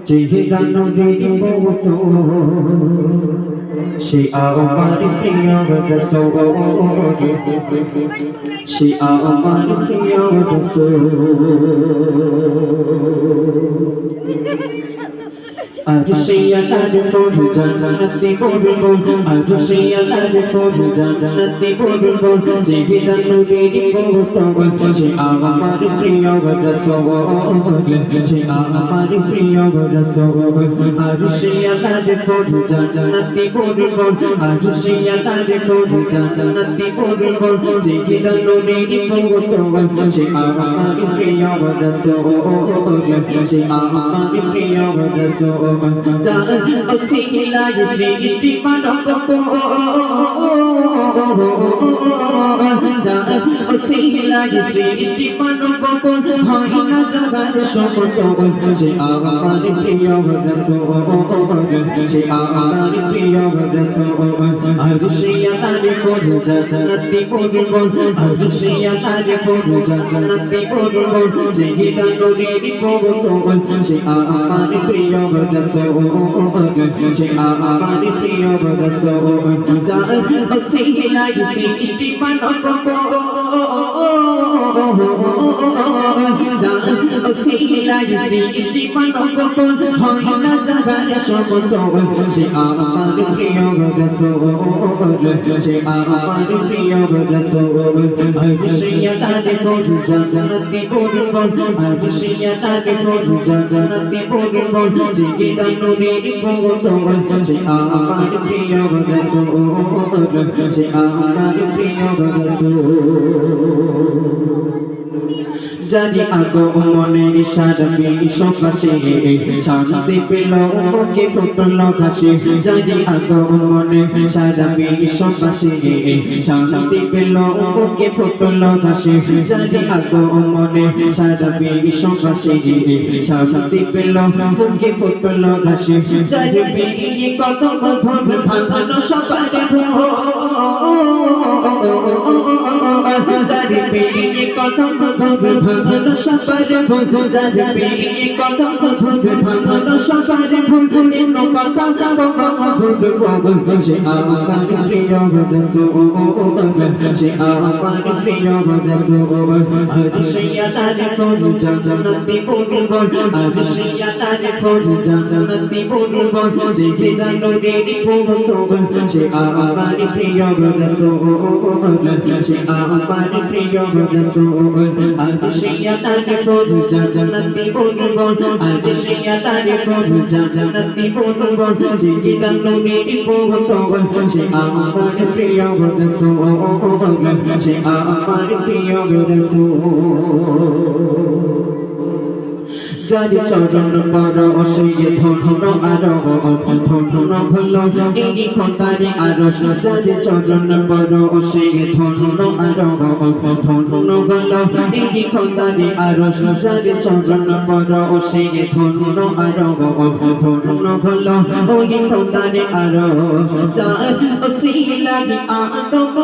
চেহারা নবীর মতো সে আমার প্রিয় রাসূল সে আমার প্রিয় রাসূল আরশিয়ালার ফুল জান্নাতি বুলবুল আরশিয়ালার ফুল জান্নাতি বুলবুল চেহারা নবীর মতো সে আমার প্রিয় রাসূল সে আমার প্রিয় রাসূল আরশিয়ালার ফুল জান্নাতি বুলবুল আরশিয়ালার ফুল জান্নাতি বুলবুল চেহারা নবীর মতো সে আমার প্রিয় রাসূল সে আমার প্রিয় রাসূল ওসিলা সৃষ্টি মানব ওসিলা সৃষ্টি মানব হয় না জাগার সমতল সে আমার প্রিয় রাসূল সে আমার প্রিয় রাসূল আরশিয়ালার ফুল জান্নাতি বুলবুল আরশিয়ালার ফুল জান্নাতি বুলবুল চেহারা নবীর মতো সে আমার প্রিয় রাসূল সে আমার প্রিয় রাসূল ওসিলা সৃষ্টি মানব ওসিলা সৃষ্টি মানব হয় না জাগার সমতল সে আমার প্রিয় রাসূল সে আমার প্রিয় রাসূল আরশিয়ালার ফুল জান্নাতি বুলবুল আরশিয়ালার ফুল জান্নাতি বুলবুল চেহারা নবীর মতো সে আমার প্রিয় রাসূল সে আমার প্রিয় রাসূল জানি আগমনের সারবি সকাশে শান্তি পেল মুখে ফুটল ঘাসে জানি আগমনের সারবি সকাশে শান্তি পেল মুখে ফুটল ঘাসে জানি আগমনের সারবি সকাশে শান্তি পেল মুখে ফুটল ঘাসে জানি বিয়ে কত মধুর ভাঙানো সবার জানি বিয়ে কত মধুর ভাঙানো সবার জানি বিয়ে কত মধুর ভাঙানো সবার এমন কথা মধুর সে আমার প্রিয় রাসূল সে আমার প্রিয় রাসূল আরশিয়ালার ফুল জান্নাতি বুলবুল আরশিয়ালার ফুল জান্নাতি বুলবুল চেহারা নবীর মতো সে আমার প্রিয় রাসূল সে আমার প্রিয় রাসূল আরশিয়ালার ফুল জান্নাতি বুলবুল আরশিয়ালার ফুল জান্নাতি বুলবুল চেহারা নবীর মতো সে আমার প্রিয় রাসূল সে আমার প্রিয় রাসূল জানি চরণ পর অসিয়ে ধন্য আরো ধন্য হলো এই খন্দারে আরো জানি চরণ পর অসিয়ে ধন্য আরো ধন্য হলো এই খন্দারে আরো জানি চরণ পর অসিয়ে ধন্য আরো ধন্য হলো ওই খন্দারে আরো জান ওসিলা আদম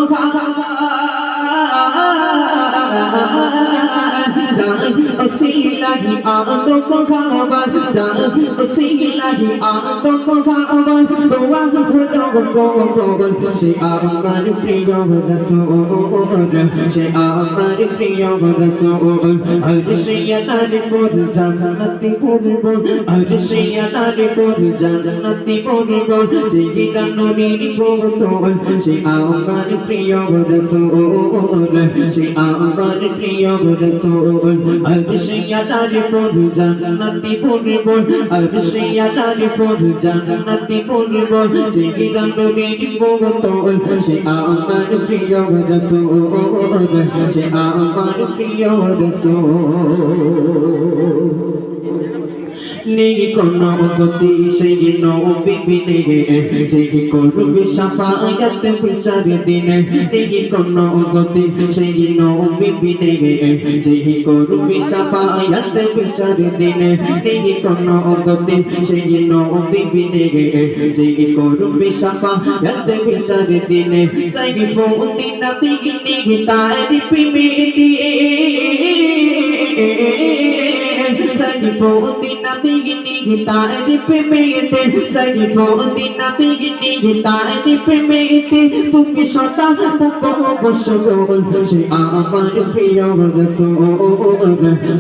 ওসিলাহি আদম ভগবান জান ওসিলাহি আদম ভগবান দোয়া হলো কবুল সে আমার প্রিয় রাসূল সে আমার প্রিয় রাসূল আরশিয়ালার ফুল জান্নাতি বুলবুল আরশিয়ালার ফুল জান্নাতি বুলবুল চেহারা নবীর মতো সে আমার প্রিয় রাসূল সে আমার প্রিয় রাসূল আরশিয়ালার ফুল জান্নাতি বুলবুল আরশিয়ালার ফুল জান্নাতি বুলবুল চেহারা নবীর মতো সে আমার প্রিয় রাসূল সে আমার প্রিয় রাসূল নেই কোনো গতি সেই নবী বিনে যে করবে শাফায়াত বিচার দিনে নেই কোনো গতি সেই নবী বিনে যে করবে শাফায়াত বিচার দিনে নেই কোনো গতি সেই নবী বিনে যে করবে শাফায়াত বিচার দিনে সাইফুদ্দিন নবী নিহি তারিফ মেদি সাইফুদ্দিন নবী তারিফ মেতে সাইফুদ্দিন নবী তারিফ মেতে তুমি সদা থাকো মশগুল সে আমার প্রিয় রাসূল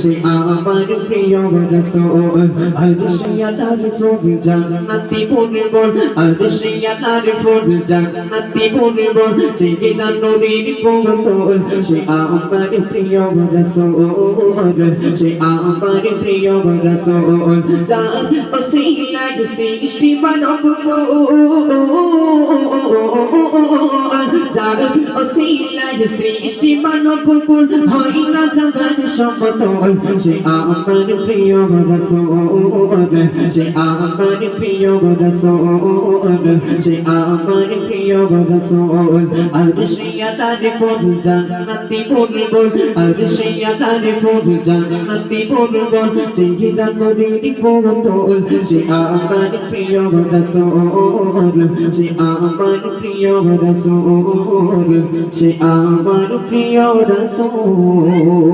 সে আমার প্রিয় রাসূল আরশিয়ার ফুল জান্নাতি বুলবুল আরশিয়ার ফুল জান্নাতি বুলবুল জিনা নূরের পুতুল সে আমার প্রিয় রাসূল সে আমার প্রিয় রাসূল যার ওসিলায় সৃষ্টি মানব যার ওসিলায় সৃষ্টি মানব কুল হয় না জাগার সমতল সে আমার প্রিয় রাসূল সে আমার প্রিয় রাসূল সে আমার প্রিয় রাসূল আরশিয়ার ফুল জান্নাতি বুলবুল আরশিয়ার ফুল জান্নাতি বুলবুল জিনা নূরের পুতুল সে আমার প্রিয় রাসূল সে আমার প্রিয় রাসূল সে আমার প্রিয় রাসূল